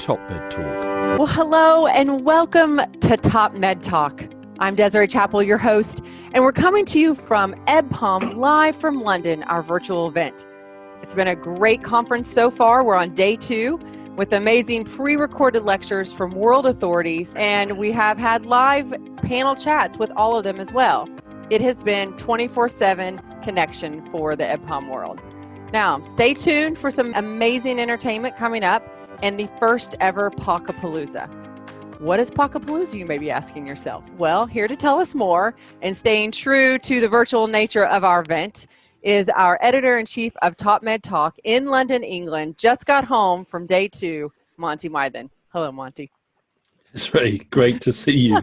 Top Med Talk. Well, hello and welcome to Top Med Talk. I'm Desiree Chappell, your host, and we're coming to you from EBPOM live from London, our virtual event. It's been a great conference so far. We're on day 2 with amazing pre-recorded lectures from world authorities, and we have had live panel chats with all of them as well. It has been 24/7 connection for the EBPOM world. Now, stay tuned for some amazing entertainment coming up and the first ever Palooza. What is Palooza, you may be asking yourself? Well, here to tell us more and staying true to the virtual nature of our event is our editor-in-chief of Top Med Talk in London, England. Just got home from day 2, Monty Mythen. Hello, Monty. It's really great to see you.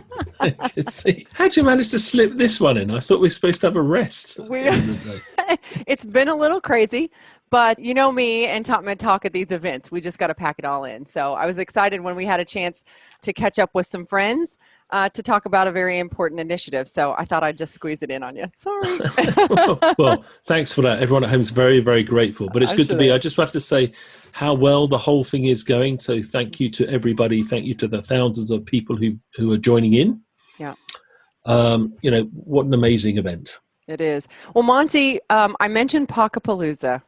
How'd you manage to slip this one in? I thought we were supposed to have a rest at the end of the day. It's been a little crazy, but you know me and Top Med Talk at these events. We just got to pack it all in. So I was excited when we had a chance to catch up with some friends to talk about a very important initiative. So I thought I'd just squeeze it in on you. Sorry. Well, thanks for that. Everyone at home is very, very grateful. But it's good to be. I just have to say how well the whole thing is going. So thank you to everybody. Thank you to the thousands of people who are joining in. Yeah. What an amazing event. It is. Well, Monty, I mentioned Palooza.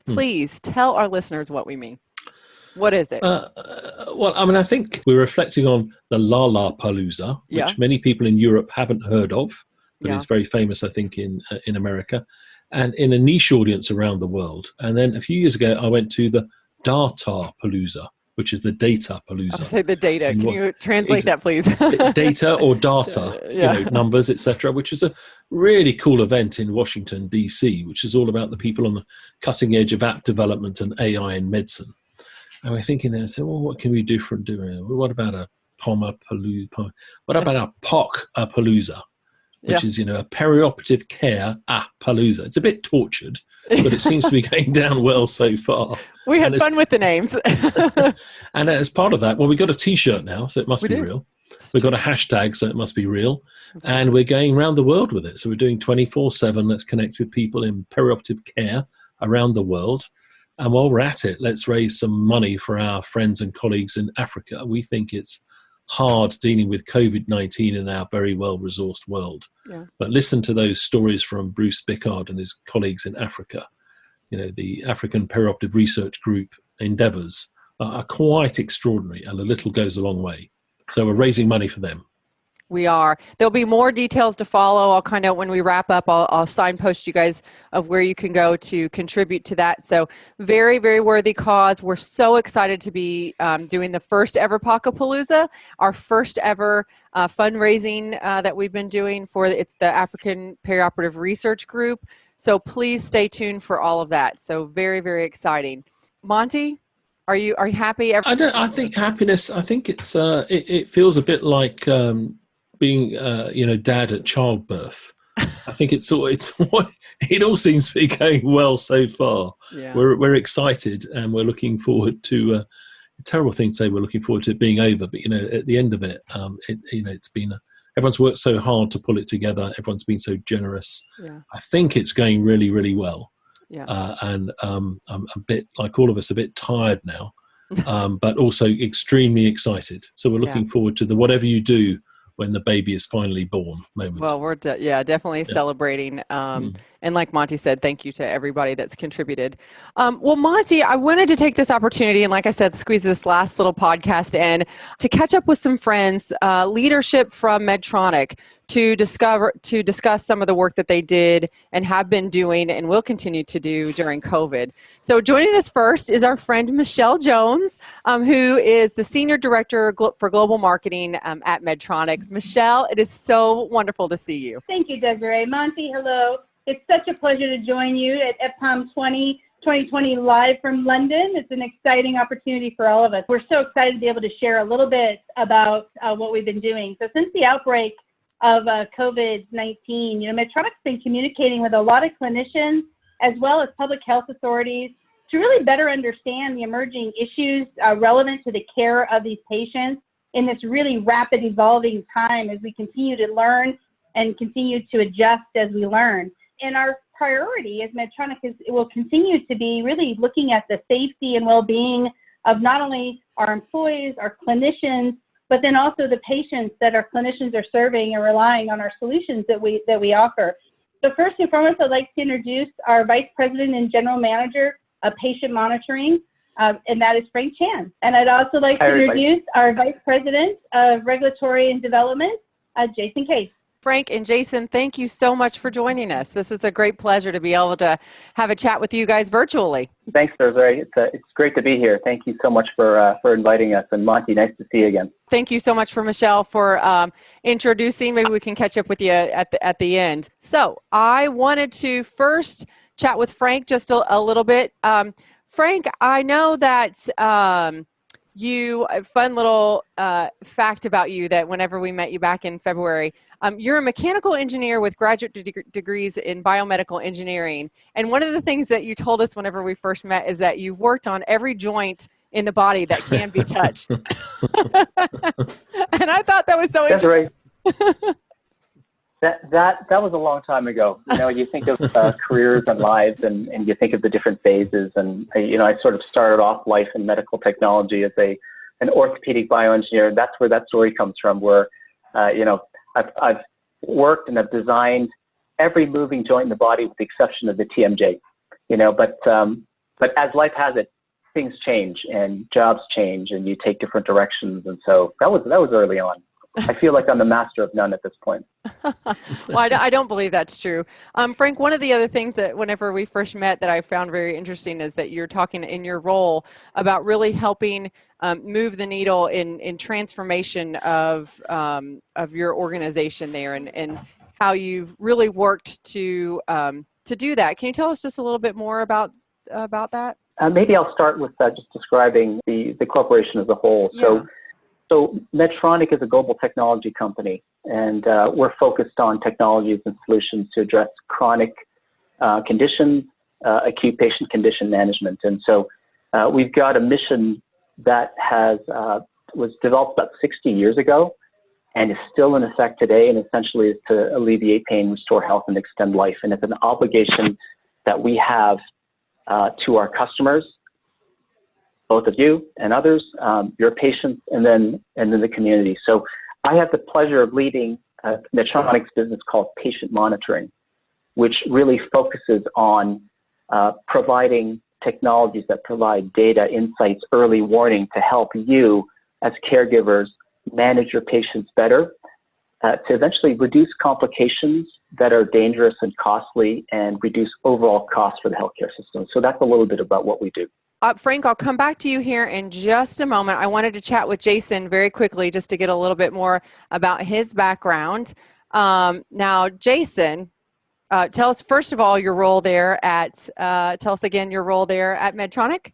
Please tell our listeners what we mean. What is it? I think we're reflecting on the Palooza, which many people in Europe haven't heard of, but it's very famous, I think, in America, and in a niche audience around the world. And then a few years ago, I went to the Data Palooza, which is the Data Palooza. I'll say the data. Can you translate that, please? Data or data, numbers, etc., which is a really cool event in Washington, D.C., which is all about the people on the cutting edge of app development and AI in medicine. And we're thinking there, so, well, what can we do for doing it? What about a Palooza? What about a POC Palooza, which is, a perioperative care Palooza? It's a bit tortured, but it seems to be going down well so far. We had fun with the names. And as part of that, we got a T-shirt now, so it must be real. We've got a hashtag, so it must be real. Absolutely. And we're going around the world with it. So we're doing 24/7. Let's connect with people in perioperative care around the world. And while we're at it, let's raise some money for our friends and colleagues in Africa. We think it's hard dealing with COVID-19 in our very well-resourced world. Yeah. But listen to those stories from Bruce Bickard and his colleagues in Africa. The African Perioperative Research Group endeavours are quite extraordinary, and a little goes a long way. So we're raising money for them. We are. There'll be more details to follow. I'll kind of, when we wrap up, I'll signpost you guys of where you can go to contribute to that. So very, very worthy cause. We're so excited to be doing the first ever Palooza, our first ever fundraising that we've been doing it's the African Perioperative Research Group. So please stay tuned for all of that. So very, very exciting. Monty, are you happy? I think happiness. I think it's it feels a bit like being dad at childbirth. I think it all seems to be going well so far. Yeah. We're excited, and we're looking forward to a terrible thing to say we're looking forward to it being over, but at the end of it, it's been everyone's worked so hard to pull it together. Everyone's been so generous. Yeah. I think it's going really, really well. Yeah. And I'm a bit, like all of us, a bit tired now, but also extremely excited. So we're looking forward to the whatever you do when the baby is finally born moment. Well, we're definitely celebrating. And like Monty said, thank you to everybody that's contributed. Well, Monty, I wanted to take this opportunity and, like I said, squeeze this last little podcast in to catch up with some friends, leadership from Medtronic, to discuss some of the work that they did and have been doing and will continue to do during COVID. So joining us first is our friend Michelle Jones, who is the Senior Director for Global Marketing at Medtronic. Michelle, it is so wonderful to see you. Thank you, Desiree. Monty, hello. It's such a pleasure to join you at EBPOM 2020 live from London. It's an exciting opportunity for all of us. We're so excited to be able to share a little bit about what we've been doing. So since the outbreak of COVID-19, Medtronic's been communicating with a lot of clinicians as well as public health authorities to really better understand the emerging issues relevant to the care of these patients in this really rapid evolving time as we continue to learn and continue to adjust as we learn. And our priority as Medtronic will continue to be really looking at the safety and well-being of not only our employees, our clinicians, but then also the patients that our clinicians are serving and relying on our solutions that we offer. So first and foremost, I'd like to introduce our Vice President and General Manager of Patient Monitoring, and that is Frank Chan. And I'd also like to introduce our Vice President of Regulatory and Development, Jason Case. Frank and Jason, thank you so much for joining us. This is a great pleasure to be able to have a chat with you guys virtually. Thanks, Desiree. It's great to be here. Thank you so much for inviting us. And Monty, nice to see you again. Thank you so much for Michelle for introducing. Maybe we can catch up with you at the end. So I wanted to first chat with Frank just a little bit. Frank, I know that a fun little fact about you that whenever we met you back in February, you're a mechanical engineer with graduate degrees in biomedical engineering. And one of the things that you told us whenever we first met is that you've worked on every joint in the body that can be touched. And I thought that was so interesting. That was a long time ago. You know, you think of careers and lives, and you think of the different phases. And I sort of started off life in medical technology as an orthopedic bioengineer. That's where that story comes from. Where I've worked and I've designed every moving joint in the body with the exception of the TMJ. But as life has it, things change and jobs change, and you take different directions. And so that was early on. I feel like I'm the master of none at this point. Well, I don't believe that's true. Frank, one of the other things that whenever we first met that I found very interesting is that you're talking in your role about really helping move the needle in transformation of your organization there, and how you've really worked to do that. Can you tell us just a little bit more about that? Maybe I'll start with just describing the corporation as a whole. Yeah. So Medtronic is a global technology company, and we're focused on technologies and solutions to address chronic conditions, acute patient condition management. And so we've got a mission that was developed about 60 years ago and is still in effect today, and essentially is to alleviate pain, restore health, and extend life. And it's an obligation that we have to our customers, both of you and others, your patients, and then the community. So I have the pleasure of leading Medtronic's business called Patient Monitoring, which really focuses on providing technologies that provide data, insights, early warning to help you as caregivers manage your patients better, to eventually reduce complications that are dangerous and costly and reduce overall costs for the healthcare system. So that's a little bit about what we do. Frank, I'll come back to you here in just a moment. I wanted to chat with Jason very quickly just to get a little bit more about his background. Now, Jason, tell us, first of all, your role there tell us again your role there at Medtronic.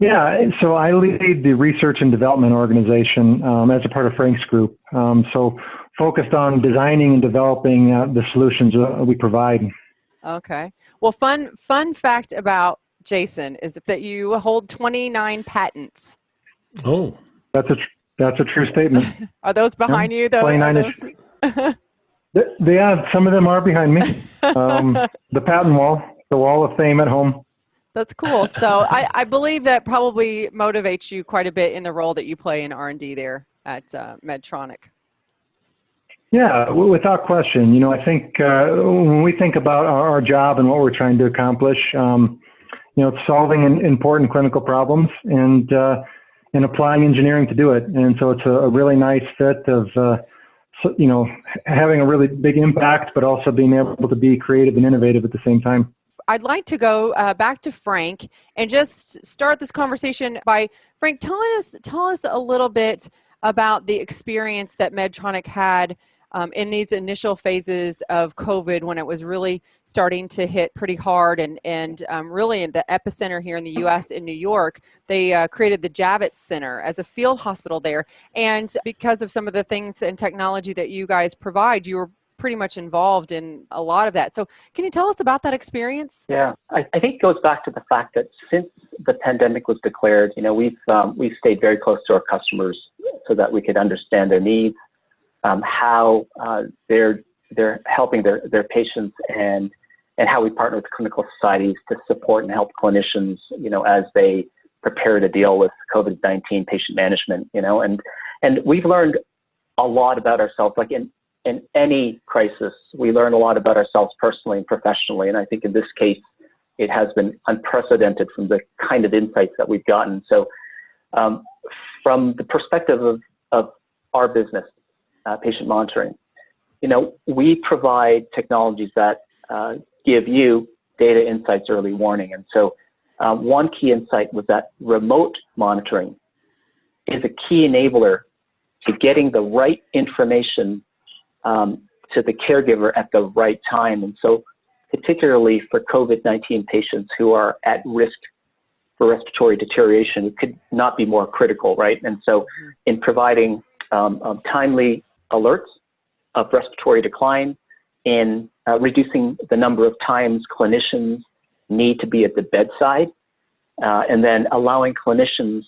Yeah, so I lead the research and development organization as a part of Frank's group. So focused on designing and developing the solutions we provide. Okay. Well, fun fact about Jason is that you hold 29 patents. Oh, that's a true statement. Are those behind you though? 29 Yeah, some of them are behind me. The patent wall, the wall of fame at home. That's cool. So I believe that probably motivates you quite a bit in the role that you play in R&D there at Medtronic. Yeah, without question. I think when we think about our job and what we're trying to accomplish, it's solving important clinical problems and applying engineering to do it. And so it's a really nice fit of, having a really big impact, but also being able to be creative and innovative at the same time. I'd like to go back to Frank and just start this conversation by, Frank, tell us a little bit about the experience that Medtronic had in these initial phases of COVID when it was really starting to hit pretty hard and really in the epicenter here in the U.S. in New York. They created the Javits Center as a field hospital there. And because of some of the things and technology that you guys provide, you were pretty much involved in a lot of that. So can you tell us about that experience? Yeah, I think it goes back to the fact that since the pandemic was declared, we've stayed very close to our customers so that we could understand their needs, how they're helping their patients, and how we partner with clinical societies to support and help clinicians, as they prepare to deal with COVID-19 patient management, and we've learned a lot about ourselves. Like in any crisis, we learn a lot about ourselves personally and professionally. And I think in this case, it has been unprecedented from the kind of insights that we've gotten. So from the perspective of our business, patient monitoring, we provide technologies that give you data insights, early warning. And so one key insight was that remote monitoring is a key enabler to getting the right information to the caregiver at the right time. And so particularly for COVID-19 patients who are at risk for respiratory deterioration, it could not be more critical, right? And so in providing timely alerts of respiratory decline, in reducing the number of times clinicians need to be at the bedside, and then allowing clinicians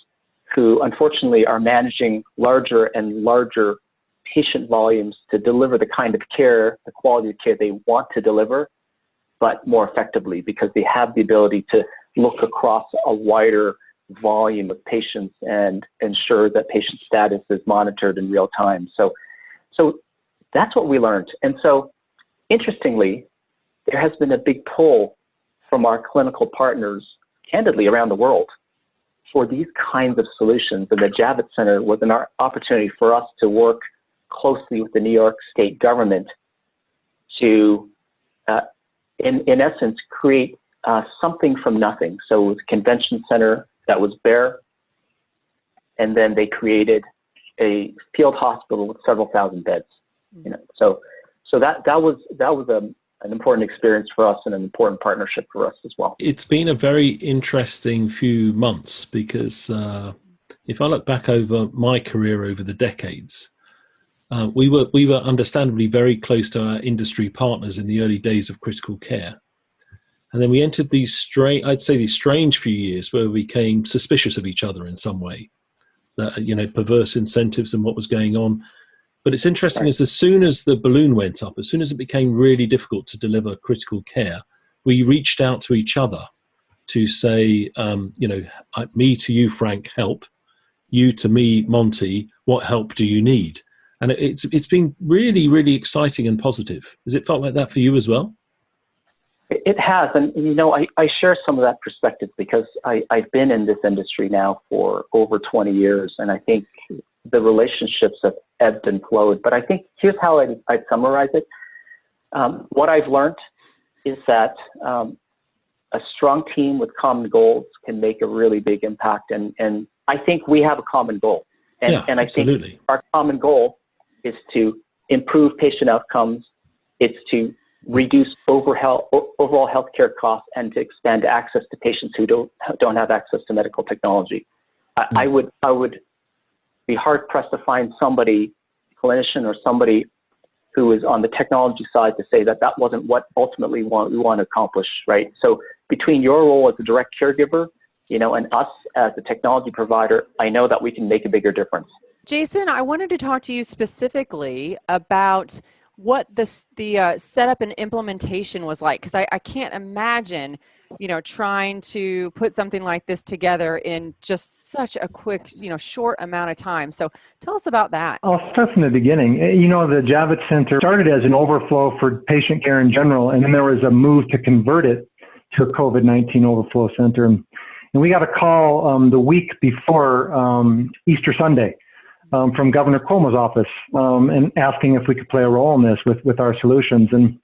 who unfortunately are managing larger and larger patient volumes to deliver the kind of care, the quality of care they want to deliver, but more effectively, because they have the ability to look across a wider volume of patients and ensure that patient status is monitored in real time. So that's what we learned. And so interestingly, there has been a big pull from our clinical partners, candidly around the world, for these kinds of solutions. And the Javits Center was an opportunity for us to work closely with the New York State government to, in essence, create something from nothing. So it was a convention center that was bare, and then they created a field hospital with several thousand beds. So that was an important experience for us and an important partnership for us as well. It's been a very interesting few months because if I look back over my career over the decades, we were understandably very close to our industry partners in the early days of critical care. And then we entered these strange few years where we became suspicious of each other in some way, perverse incentives and what was going on. But it's interesting, right, as soon as the balloon went up, as soon as it became really difficult to deliver critical care, we reached out to each other to say, me to you, Frank, help. You to me, Monty, what help do you need? And it's been really, really exciting and positive. Has it felt like that for you as well? It has. And, I share some of that perspective because I've been in this industry now for over 20 years. And I think the relationships have ebbed and flowed. But I think here's how I'd summarize it. What I've learned is that a strong team with common goals can make a really big impact. And I think we have a common goal. And I think our common goal is to improve patient outcomes. It's to reduce overall healthcare costs and to expand access to patients who don't have access to medical technology. I would be hard pressed to find somebody, clinician or somebody who is on the technology side, to say that wasn't what ultimately we want to accomplish, right? So between your role as a direct caregiver, and us as a technology provider, I know that we can make a bigger difference. Jason, I wanted to talk to you specifically about what the setup and implementation was like, because I can't imagine, trying to put something like this together in just such a quick, short amount of time. So tell us about that. I'll start from the beginning. The Javits Center started as an overflow for patient care in general, and then there was a move to convert it to a COVID-19 overflow center. And we got a call the week before Easter Sunday from Governor Cuomo's office and asking if we could play a role in this with our solutions. And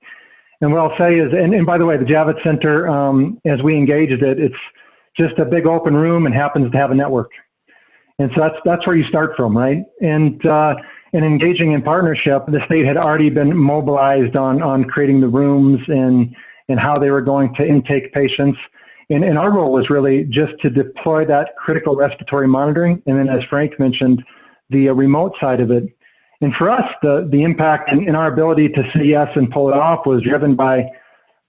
what I'll say is, and by the way, the Javits Center, as we engaged it, it's just a big open room and happens to have a network. And so that's where you start from, right? And engaging in partnership, the state had already been mobilized on creating the rooms and how they were going to intake patients. And our role was really just to deploy that critical respiratory monitoring. And then, as Frank mentioned, the remote side of it. And for us, the impact in our ability to say yes and pull it off was driven by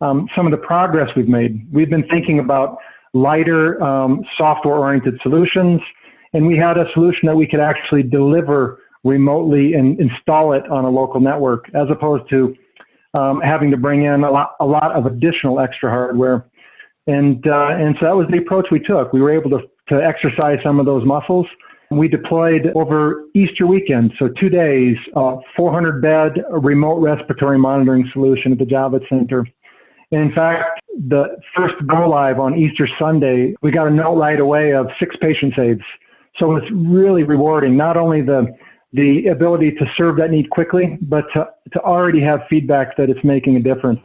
some of the progress we've made. We've been thinking about lighter software-oriented solutions, and we had a solution that we could actually deliver remotely and install it on a local network, as opposed to having to bring in a lot of additional extra hardware. And so that was the approach we took. We were able to exercise some of those muscles. We deployed over Easter weekend, so 2 days, 400-bed remote respiratory monitoring solution at the Javits Center. And in fact, the first go live on Easter Sunday, we got a note right away of 6 patient saves. So it's really rewarding, not only the ability to serve that need quickly, but to already have feedback that it's making a difference.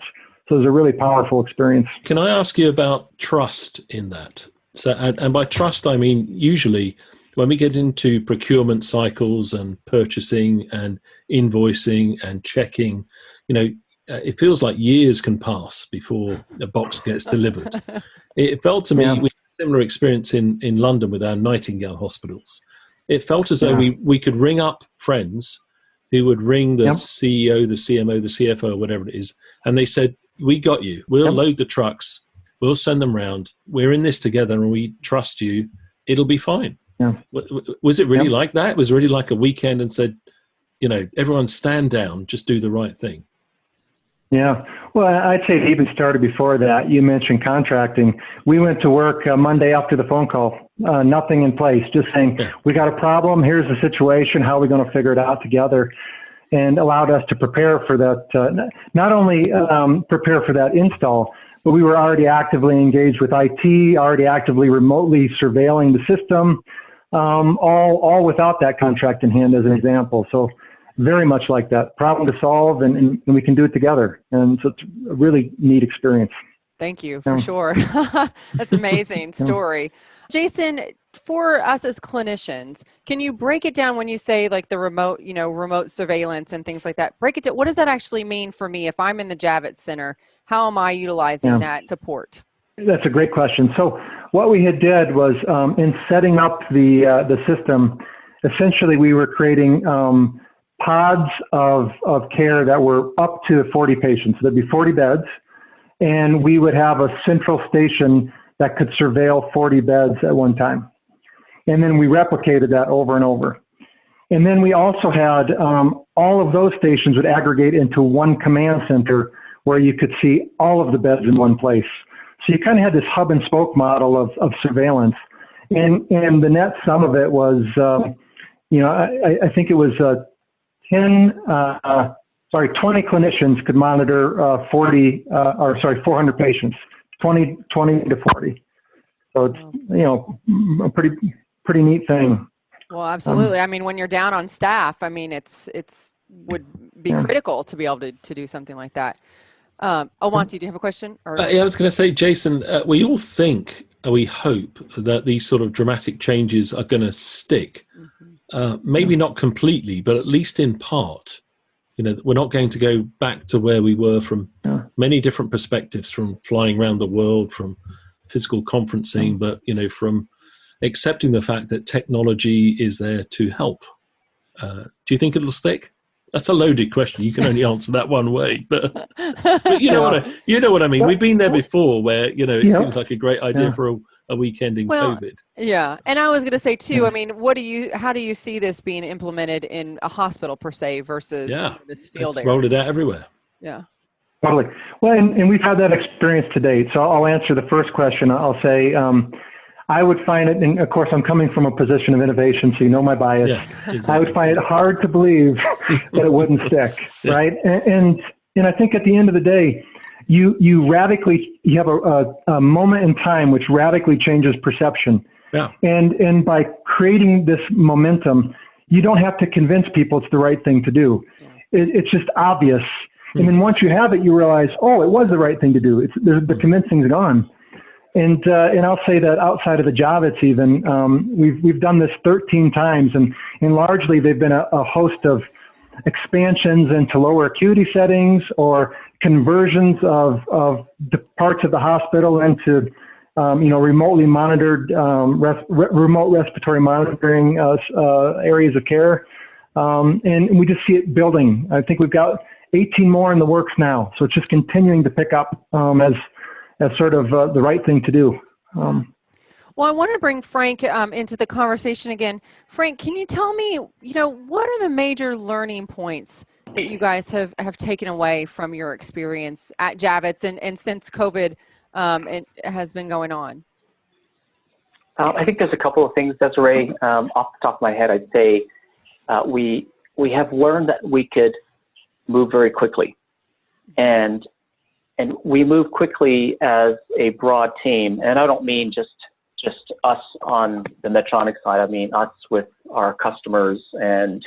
So it was a really powerful experience. Can I ask you about trust in that? So, and by trust, I mean, usually when we get into procurement cycles and purchasing and invoicing and checking, it feels like years can pass before a box gets delivered. It felt to me, we had a similar experience in London with our Nightingale hospitals. It felt as though we could ring up friends who would ring the CEO, the CMO, the CFO, whatever it is, and they said, we got you. We'll load the trucks. We'll send them round. We're in this together and we trust you. It'll be fine. Yeah. Was it really like that? Was it really like a weekend and said, everyone stand down, just do the right thing? Yeah. Well, I'd say it even started before that. You mentioned contracting. We went to work Monday after the phone call, nothing in place, just saying, we got a problem. Here's the situation. How are we going to figure it out together? And allowed us to prepare for that, not only prepare for that install, but we were already actively engaged with IT, already actively remotely surveilling the system, all without that contract in hand as an example. So very much like that, problem to solve, and we can do it together. And so it's a really neat experience. Thank you, for sure. That's an amazing story. Jason, for us as clinicians, can you break it down when you say like the remote, remote surveillance and things like that? Break it down. What does that actually mean for me if I'm in the Javits Center? How am I utilizing that support? That's a great question. So what we had did was in setting up the system, essentially we were creating pods of care that were up to 40 patients. There'd be 40 beds, and we would have a central station that could surveil 40 beds at one time. And then we replicated that over and over. And then we also had all of those stations would aggregate into one command center where you could see all of the beds in one place. So you kind of had this hub and spoke model of surveillance. And the net sum of it was, I think it was 20 clinicians could monitor 400 patients, 20 to 40. So it's, a pretty neat thing. Well, absolutely. I mean, when you're down on staff, I mean, it's would be critical to be able to do something like that. Monty, do you have a question? Or? I was going to say, Jason, we all think, we hope that these sort of dramatic changes are going to stick. Maybe not completely, but at least in part. We're not going to go back to where we were from many different perspectives, from flying around the world, from physical conferencing, but, from accepting the fact that technology is there to help. Do you think it'll stick? That's a loaded question. You can only answer that one way, but you know what I mean. We've been there before, where it seems like a great idea for a weekend in COVID. Yeah, and I was going to say too. I mean, how do you see this being implemented in a hospital per se versus this field area? Rolled it out everywhere. Yeah, totally. Well, and we've had that experience to date. So I'll answer the first question. I'll say. I would find it, and of course I'm coming from a position of innovation, so you know my bias. Yeah, exactly. I would find it hard to believe that it wouldn't stick, right? And I think at the end of the day, you have a moment in time which radically changes perception. Yeah. And by creating this momentum, you don't have to convince people it's the right thing to do. It's just obvious. And then once you have it, you realize, oh, it was the right thing to do. The convincing's gone. And I'll say that outside of the Javits even, we've done this 13 times, and largely they've been a host of expansions into lower acuity settings or conversions of the parts of the hospital into, remotely monitored, remote respiratory monitoring areas of care. And we just see it building. I think we've got 18 more in the works now. So it's just continuing to pick up as sort of the right thing to do. Well, I wanted to bring Frank into the conversation again. Frank, can you tell me, what are the major learning points that you guys have taken away from your experience at Javits and since COVID it has been going on? I think there's a couple of things, Desiree. Off the top of my head, I'd say we have learned that we could move very quickly, and we move quickly as a broad team. And I don't mean just us on the Medtronic side. I mean us with our customers, and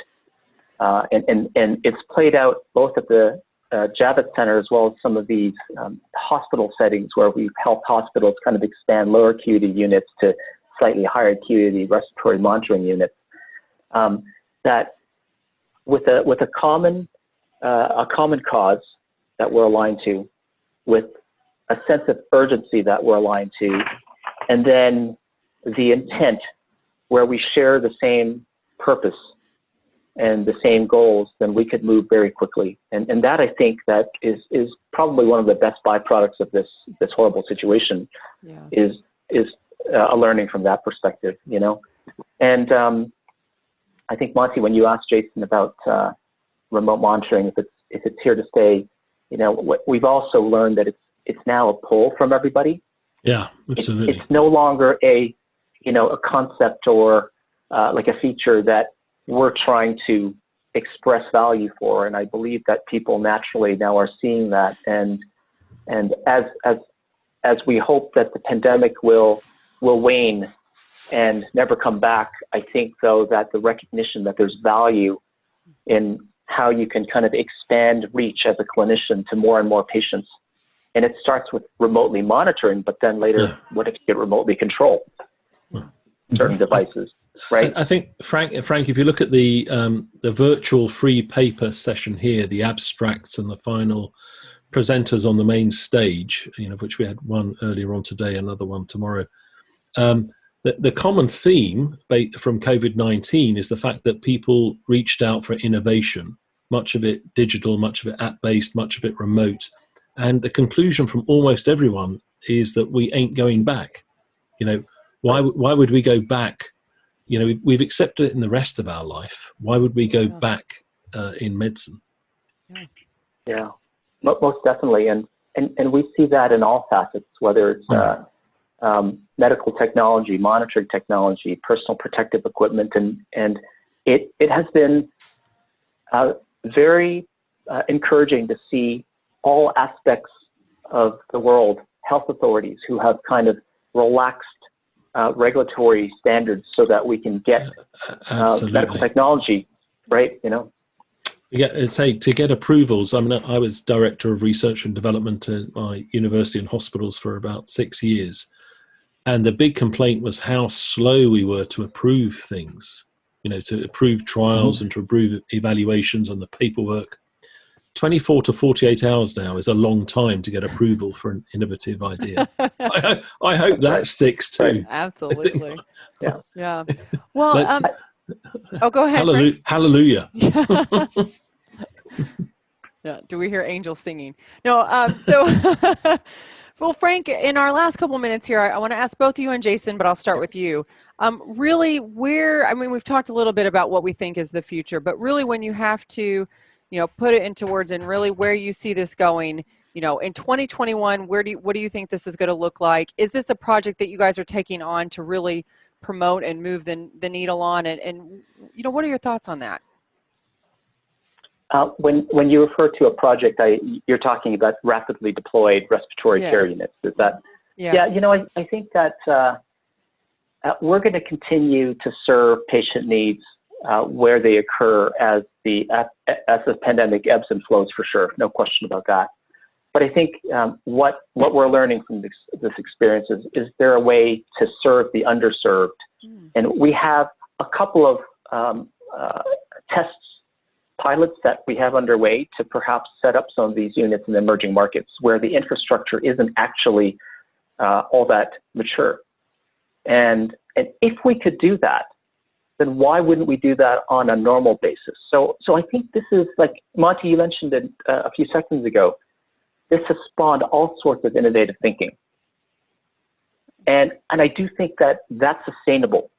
it's played out both at the Javits Center as well as some of these hospital settings where we've helped hospitals kind of expand lower acuity units to slightly higher acuity respiratory monitoring units. That with a common cause that we're aligned to, with a sense of urgency that we're aligned to, and then the intent where we share the same purpose and the same goals, then we could move very quickly. And that, I think, that is probably one of the best byproducts of this horrible situation. Yeah. is a learning from that perspective, you know. And I think, Monty, when you asked Jason about remote monitoring, if it's here to stay, you know, we've also learned that it's now a pull from everybody. Yeah, absolutely. It's no longer a concept or like a feature that we're trying to express value for. And I believe that people naturally now are seeing that. And as we hope that the pandemic will wane and never come back, I think, though, that the recognition that there's value in how you can kind of expand reach as a clinician to more and more patients. And it starts with remotely monitoring, but then later, what if you get remotely control certain devices, right? I think, Frank, if you look at the virtual free paper session here, the abstracts and the final presenters on the main stage, you know, which we had one earlier on today, another one tomorrow. The common theme from COVID-19 is the fact that people reached out for innovation, much of it digital, much of it app-based, much of it remote. And the conclusion from almost everyone is that we ain't going back. You know, why would we go back? You know, we've accepted it in the rest of our life. Why would we go back in medicine? Yeah, most definitely. And we see that in all facets, whether it's medical technology, monitoring technology, personal protective equipment. And it has been very encouraging to see all aspects of the world, health authorities who have kind of relaxed regulatory standards so that we can get medical technology, right? You know. Yeah, say to get approvals. I mean, I was director of research and development at my university and hospitals for about 6 years, and the big complaint was how slow we were to approve things. You know, to approve trials and to approve evaluations and the paperwork. 24 to 48 hours now is a long time to get approval for an innovative idea. I hope that sticks too. Absolutely. Yeah. Yeah. Well, go ahead. Hallelujah. Yeah. Do we hear angels singing? No. Well, Frank, in our last couple minutes here, I want to ask both you and Jason, but I'll start with you. Really, we've talked a little bit about what we think is the future, but really when you have to, you know, put it into words and really where you see this going, you know, in 2021, what do you think this is going to look like? Is this a project that you guys are taking on to really promote and move the needle on? And you know, what are your thoughts on that? When you refer to a project, you're talking about rapidly deployed respiratory care units. Is that? Yeah. You know, I think that we're going to continue to serve patient needs where they occur as the pandemic ebbs and flows, for sure, no question about that. But I think what we're learning from this experience is there a way to serve the underserved? And we have a couple of tests, pilots that we have underway to perhaps set up some of these units in emerging markets where the infrastructure isn't actually all that mature. And if we could do that, then why wouldn't we do that on a normal basis? So I think this is, like Monty, you mentioned it a few seconds ago, this has spawned all sorts of innovative thinking. And I do think that that's sustainable.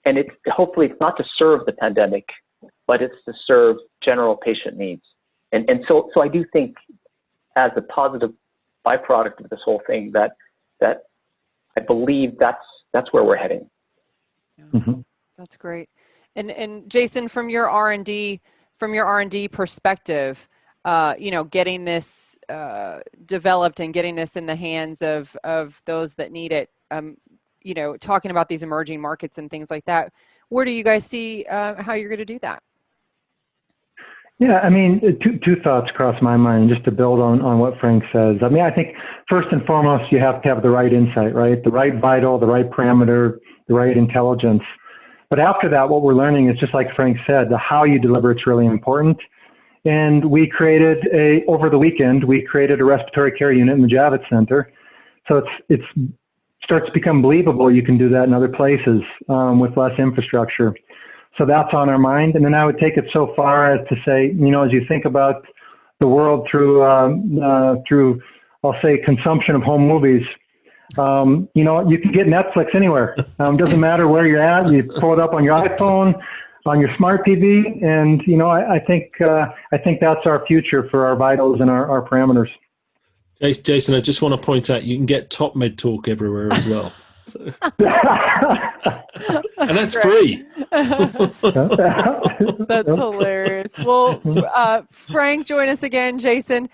And hopefully it's not to serve the pandemic, but it's to serve general patient needs. And so I do think, as a positive byproduct of this whole thing, that I believe that's where we're heading. That's great. And Jason, from your R&D perspective, getting this developed and getting this in the hands of those that need it, talking about these emerging markets and things like that, where do you guys see how you're going to do that? Yeah, I mean, two thoughts cross my mind just to build on what Frank says. I mean, I think first and foremost, you have to have the right insight, right? The right vital, the right parameter, the right intelligence. But after that, what we're learning is just like Frank said, the how you deliver it's really important. And we created over the weekend, we created a respiratory care unit in the Javits Center. So it starts to become believable you can do that in other places with less infrastructure. So that's on our mind. And then I would take it so far as to say, as you think about the world through I'll say, consumption of home movies, you can get Netflix anywhere. Doesn't matter where you're at. You pull it up on your iPhone, on your smart TV. And, I think that's our future for our vitals and our parameters. Jason, I just want to point out, you can get Top Med Talk everywhere as well. So. And that's free. That's hilarious. Well, Frank, join us again. Jason,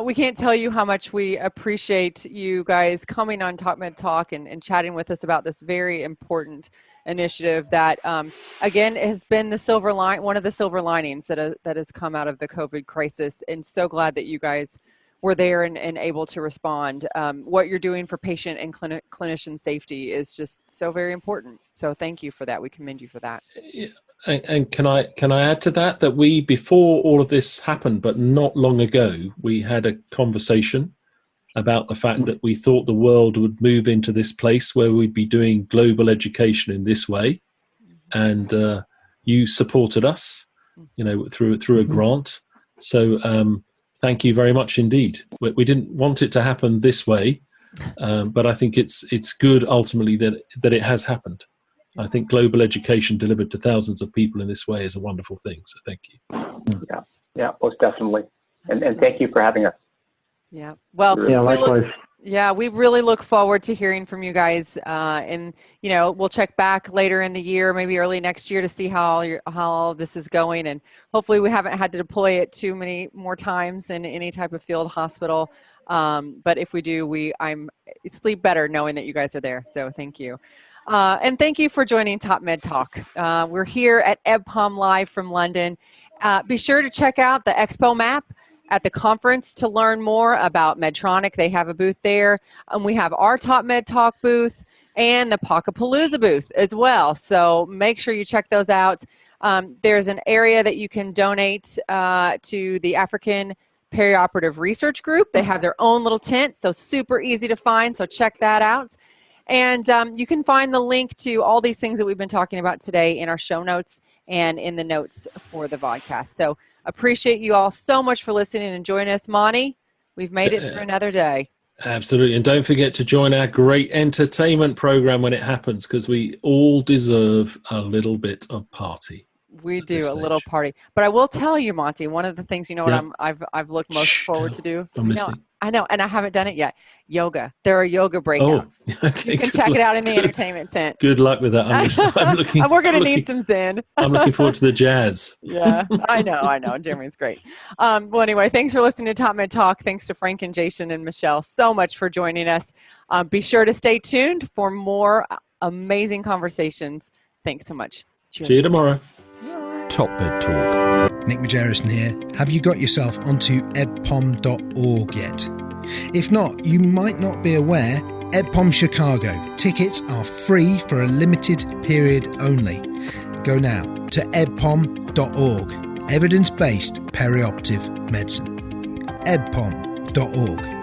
we can't tell you how much we appreciate you guys coming on Top Med Talk and chatting with us about this very important initiative that, again, has been one of the silver linings that has come out of the COVID crisis. And so glad that you guys were there and able to respond. What you're doing for patient and clinician safety is just so very important. So thank you for that. We commend you for that. And can I add to that we, before all of this happened, but not long ago, we had a conversation about the fact that we thought the world would move into this place where we'd be doing global education in this way. And you supported us, through a grant. So, thank you very much indeed. We didn't want it to happen this way, but I think it's good ultimately that it has happened. I think global education delivered to thousands of people in this way is a wonderful thing. So thank you. Yeah, most definitely. And thank you for having us. Yeah. Well, yeah, likewise. We really look forward to hearing from you guys. And, we'll check back later in the year, maybe early next year, to see how all this is going. And hopefully we haven't had to deploy it too many more times in any type of field hospital. But if we do, I sleep better knowing that you guys are there. So thank you. And thank you for joining Top Med Talk. We're here at EBPOM Live from London. Be sure to check out the Expo map at the conference to learn more about Medtronic. They have a booth there. We have our Top Med Talk booth and the Palooza booth as well. So make sure you check those out. There's an area that you can donate to the African Perioperative Research Group. They have their own little tent, so super easy to find. So check that out. And you can find the link to all these things that we've been talking about today in our show notes and in the notes for the vodcast. So appreciate you all so much for listening and joining us. Monty, we've made it through another day. Absolutely. And don't forget to join our great entertainment program when it happens, because we all deserve a little bit of party. We do a little party. But I will tell you, Monty, one of the things, what I've looked most forward to do. I'm listening. I know, and I haven't done it yet. Yoga. There are yoga breakouts. Okay, you can check it out in the entertainment tent. Good luck with that. We're going to need some Zen. I'm looking forward to the jazz. Yeah, I know. Jeremy's great. Well, anyway, thanks for listening to Top Med Talk. Thanks to Frank and Jason and Michelle so much for joining us. Be sure to stay tuned for more amazing conversations. Thanks so much. Cheers. See you tomorrow. Top Med Talk. Nick Majerison here. Have you got yourself onto ebpom.org yet? If not, you might not be aware, EBPOM Chicago tickets are free for a limited period only. Go now to ebpom.org. Evidence-based perioperative medicine. ebpom.org.